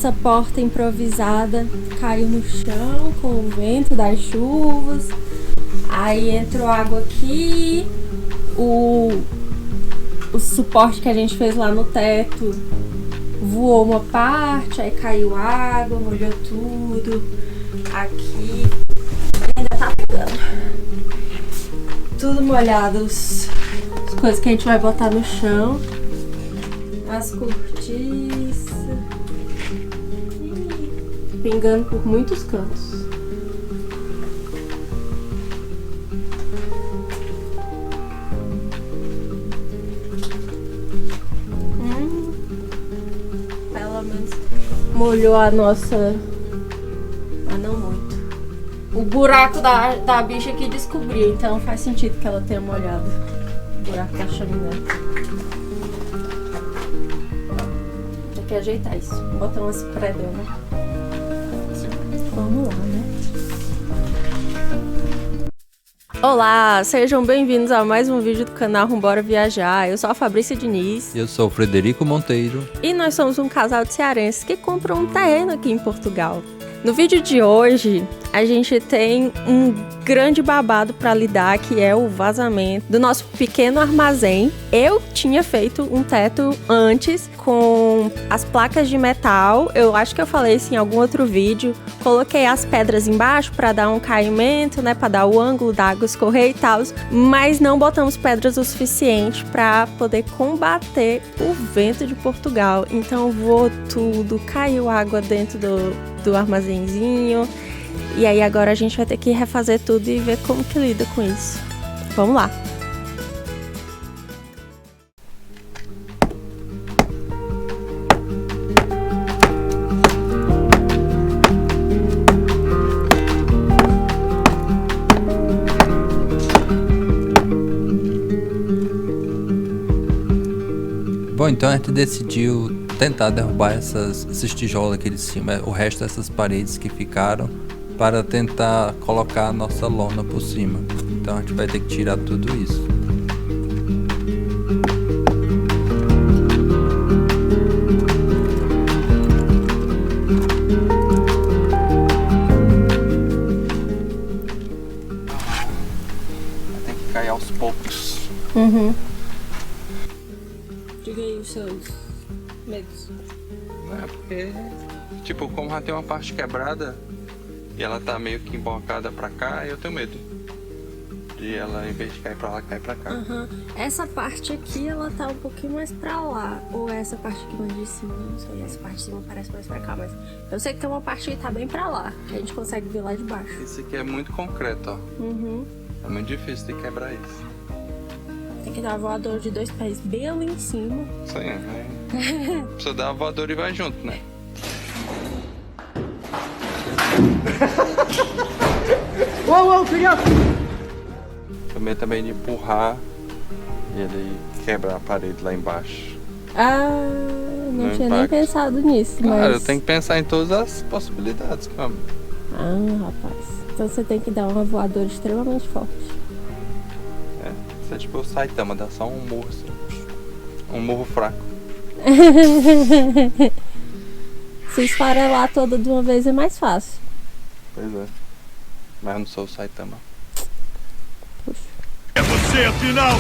Nossa porta improvisada caiu no chão com o vento das chuvas. Aí entrou água aqui. O suporte que a gente fez lá no teto voou uma parte, aí caiu água, molhou tudo. Aqui ainda tá pegando. Tudo molhado, as coisas que a gente vai botar no chão. As cortiças. Pingando por muitos cantos. Pelo menos molhou a nossa... Ah, não muito. O buraco da bicha aqui descobriu, então faz sentido que ela tenha molhado. O buraco da chaminé. Tem que ajeitar isso. Botar umas predonas. Vamos lá, né? Olá, sejam bem-vindos a mais um vídeo do canal Vambora Viajar. Eu sou a Fabrícia Diniz. Eu sou o Frederico Monteiro. E nós somos um casal de cearenses que comprou um terreno aqui em Portugal. No vídeo de hoje, a gente tem um grande babado para lidar, que é o vazamento do nosso pequeno armazém. Eu tinha feito um teto antes com as placas de metal. Eu acho que eu falei isso em algum outro vídeo. Coloquei as pedras embaixo para dar um caimento, né, para dar o ângulo da água escorrer e tal, mas não botamos pedras o suficiente para poder combater o vento de Portugal. Então voou tudo, caiu água dentro do armazenzinho. E aí agora a gente vai ter que refazer tudo e ver como que lida com isso. Vamos lá! Bom, então a gente decidiu tentar derrubar esses tijolos aqui de cima, o resto dessas paredes que ficaram, para tentar colocar a nossa lona por cima. Então a gente vai ter que tirar tudo isso. Tem que cair aos poucos. Diga aí os seus medos. É porque, tipo, como já tem uma parte quebrada e ela tá meio que embocada pra cá, eu tenho medo de ela, em vez de cair pra lá, cair pra cá. Essa parte aqui, ela tá um pouquinho mais pra lá. Ou essa parte aqui mais de cima, não sei. Essa parte de cima parece mais pra cá, mas eu sei que tem uma parte que tá bem pra lá, que a gente consegue ver lá de baixo. Esse aqui é muito concreto, ó. É muito difícil de quebrar isso. Tem que dar uma voadora de 2 pés bem ali em cima. Sim, né? Precisa dar a voadora e vai junto, né? Uou, criança! Também de empurrar e ele quebra a parede lá embaixo. Ah, não tinha nem pensado nisso, mas... Cara, eu tenho que pensar em todas as possibilidades, cara. Ah, rapaz. Então você tem que dar uma voadora extremamente forte. É, isso é tipo o Saitama, dá só um murro assim. Um murro fraco. Se esfarelar toda de uma vez é mais fácil. Pois é. Mas eu não sou o Saitama. Puxa. É você, afinal!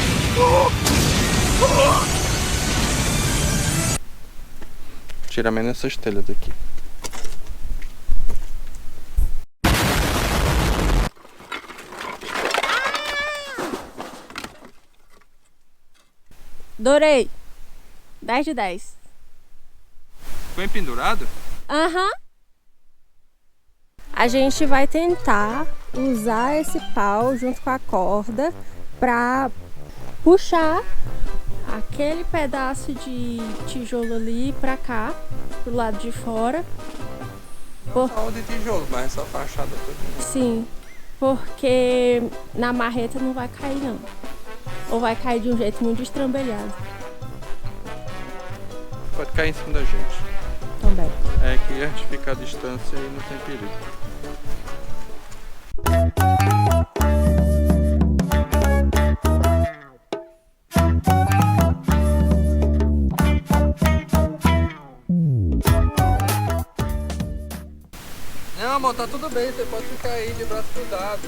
Tira menos essas telhas daqui. Adorei. 10 de 10. Foi pendurado? Aham. A gente vai tentar usar esse pau junto com a corda pra puxar aquele pedaço de tijolo ali pra cá, pro lado de fora. Pau de tijolo, mas essa fachada toda. Sim, porque na marreta não vai cair não. Ou vai cair de um jeito muito estrambelhado. Pode cair em cima da gente. Também. É que a gente fica à distância e não tem perigo. tá tudo bem, você pode ficar aí de braço cruzado.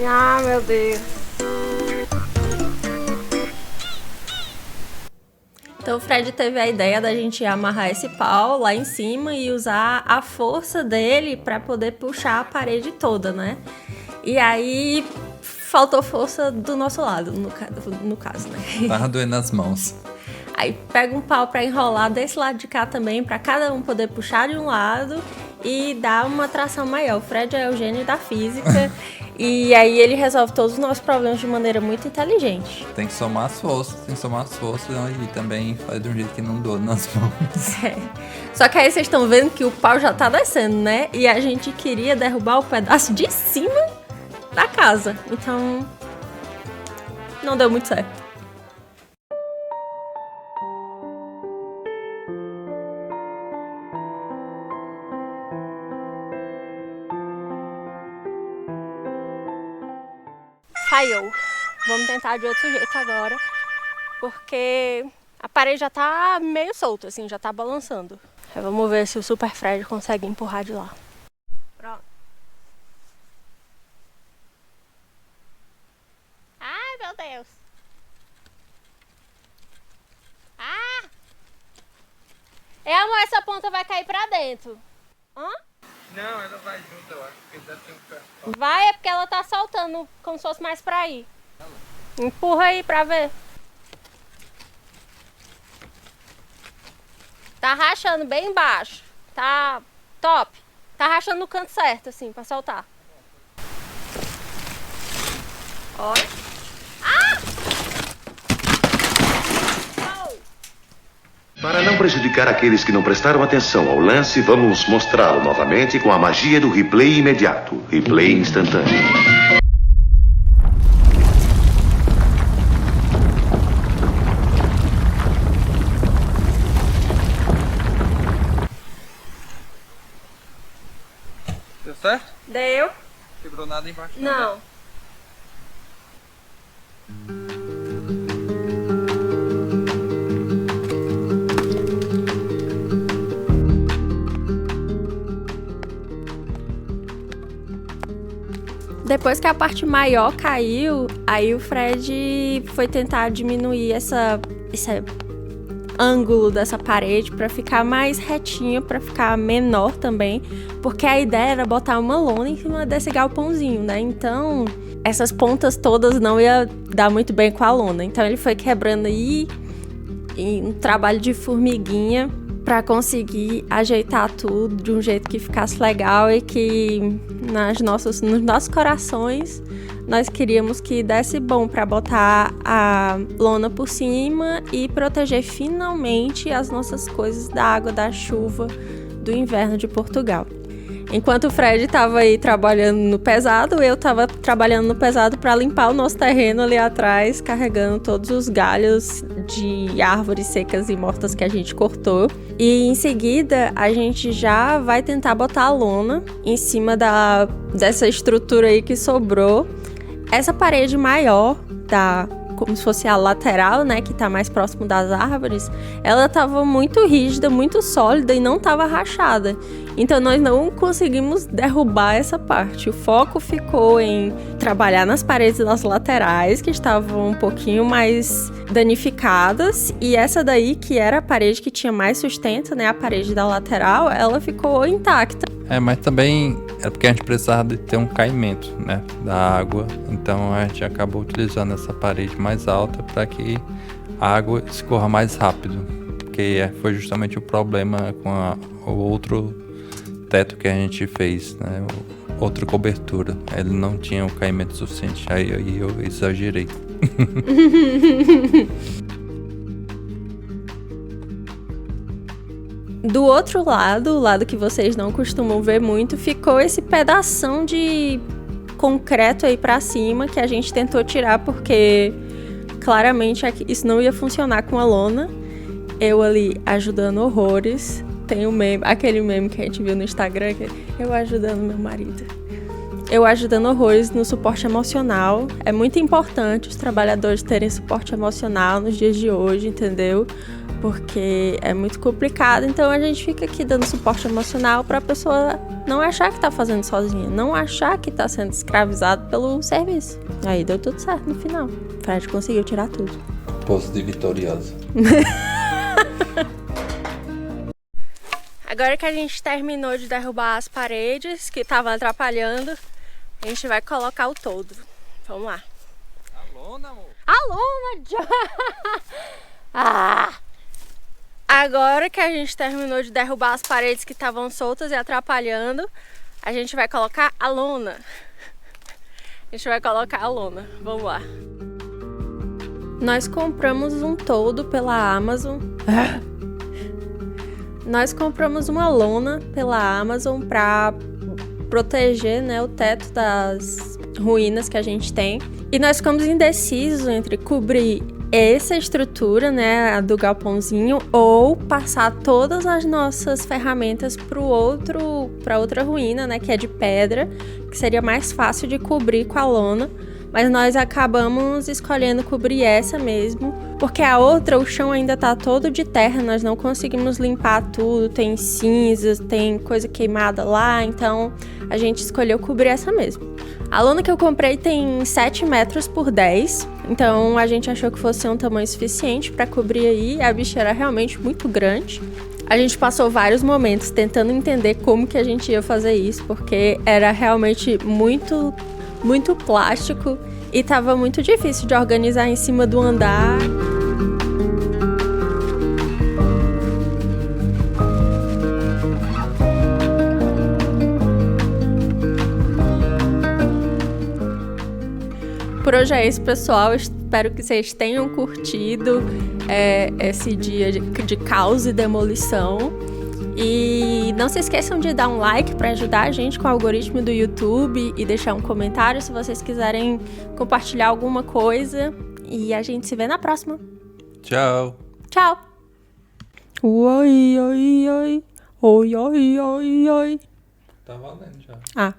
Ah, meu Deus. Então o Fred teve a ideia da gente amarrar esse pau lá em cima e usar a força dele para poder puxar a parede toda, né? E aí faltou força do nosso lado, no caso, né? Tava doendo as mãos. Aí pega um pau para enrolar desse lado de cá também, para cada um poder puxar de um lado e dar uma tração maior. O Fred é o gênio da física e aí ele resolve todos os nossos problemas de maneira muito inteligente. Tem que somar as forças, e também faz de um jeito que não doa nas mãos. É. Só que aí vocês estão vendo que o pau já tá descendo, né? E a gente queria derrubar o pedaço de cima da casa. Então, não deu muito certo. Falhou. Vamos tentar de outro jeito agora, porque a parede já tá meio solta, assim, já tá balançando. Aí vamos ver se o Super Fred consegue empurrar de lá. Pronto. Ai, meu Deus. Ah! Amor, essa ponta vai cair pra dentro. Hã? Não, ela vai junto, eu acho, porque deve ter um pé. Vai, é porque ela tá soltando como se fosse mais pra ir. Empurra aí pra ver. Tá rachando bem embaixo. Tá top. Tá rachando no canto certo, assim, pra soltar. Olha. Ah! Para não prejudicar aqueles que não prestaram atenção ao lance, vamos mostrá-lo novamente com a magia do replay imediato, replay instantâneo. Deu certo? Deu? Quebrou nada embaixo? Não. Depois que a parte maior caiu, aí o Fred foi tentar diminuir esse ângulo dessa parede para ficar mais retinho, para ficar menor também, porque a ideia era botar uma lona em cima desse galpãozinho, né? Então, essas pontas todas não ia dar muito bem com a lona. Então, ele foi quebrando aí em um trabalho de formiguinha para conseguir ajeitar tudo de um jeito que ficasse legal e que nos nossos corações nós queríamos que desse bom para botar a lona por cima e proteger finalmente as nossas coisas da água da chuva do inverno de Portugal. Enquanto o Fred estava aí trabalhando no pesado, eu estava trabalhando no pesado para limpar o nosso terreno ali atrás, carregando todos os galhos de árvores secas e mortas que a gente cortou. E em seguida, a gente já vai tentar botar a lona em cima dessa estrutura aí que sobrou. Essa parede maior, como se fosse a lateral, né, que tá mais próximo das árvores, ela tava muito rígida, muito sólida e não tava rachada. Então nós não conseguimos derrubar essa parte. O foco ficou em trabalhar nas paredes das laterais, que estavam um pouquinho mais danificadas, e essa daí, que era a parede que tinha mais sustento, né, a parede da lateral, ela ficou intacta. Mas também é porque a gente precisava de ter um caimento, né, da água. Então a gente acabou utilizando essa parede mais alta para que a água escorra mais rápido. Porque foi justamente o problema com o outro teto que a gente fez, né, outra cobertura. Ele não tinha o caimento suficiente, aí eu exagerei. Do outro lado, o lado que vocês não costumam ver muito, ficou esse pedação de concreto aí pra cima que a gente tentou tirar porque claramente isso não ia funcionar com a lona. Eu ali ajudando horrores. Tem aquele meme que a gente viu no Instagram, que é eu ajudando meu marido. Eu ajudando horrores no suporte emocional. É muito importante os trabalhadores terem suporte emocional nos dias de hoje, entendeu? porque é muito complicado. Então a gente fica aqui dando suporte emocional pra pessoa não achar que tá fazendo sozinha, não achar que tá sendo escravizado pelo serviço. Aí deu tudo certo no final. Fred conseguiu tirar tudo. Posto de vitoriosa. Agora que a gente terminou de derrubar as paredes que estavam atrapalhando, a gente vai colocar o todo. Vamos lá. Alona, amor. Alona, Agora que a gente terminou de derrubar as paredes que estavam soltas e atrapalhando, a gente vai colocar a lona. A gente vai colocar a lona. Vamos lá. Nós compramos um toldo pela Amazon. Nós compramos uma lona pela Amazon para proteger, né, o teto das ruínas que a gente tem. E nós ficamos indecisos entre cobrir essa estrutura, né, a do galpãozinho, ou passar todas as nossas ferramentas para outra ruína, né, que é de pedra, que seria mais fácil de cobrir com a lona. Mas nós acabamos escolhendo cobrir essa mesmo, porque a outra, o chão ainda tá todo de terra, nós não conseguimos limpar tudo, tem cinzas, tem coisa queimada lá, então a gente escolheu cobrir essa mesmo. A lona que eu comprei tem 7 metros por 10, então a gente achou que fosse um tamanho suficiente para cobrir aí, a bicha era realmente muito grande. A gente passou vários momentos tentando entender como que a gente ia fazer isso, porque era realmente muito plástico e tava muito difícil de organizar em cima do andar. Por hoje é isso, pessoal. Espero que vocês tenham curtido esse dia de caos e demolição. E não se esqueçam de dar um like para ajudar a gente com o algoritmo do YouTube e deixar um comentário se vocês quiserem compartilhar alguma coisa. E a gente se vê na próxima. Tchau. Tchau. Oi, oi, oi. Oi, oi, oi, oi. Tá valendo já. Ah.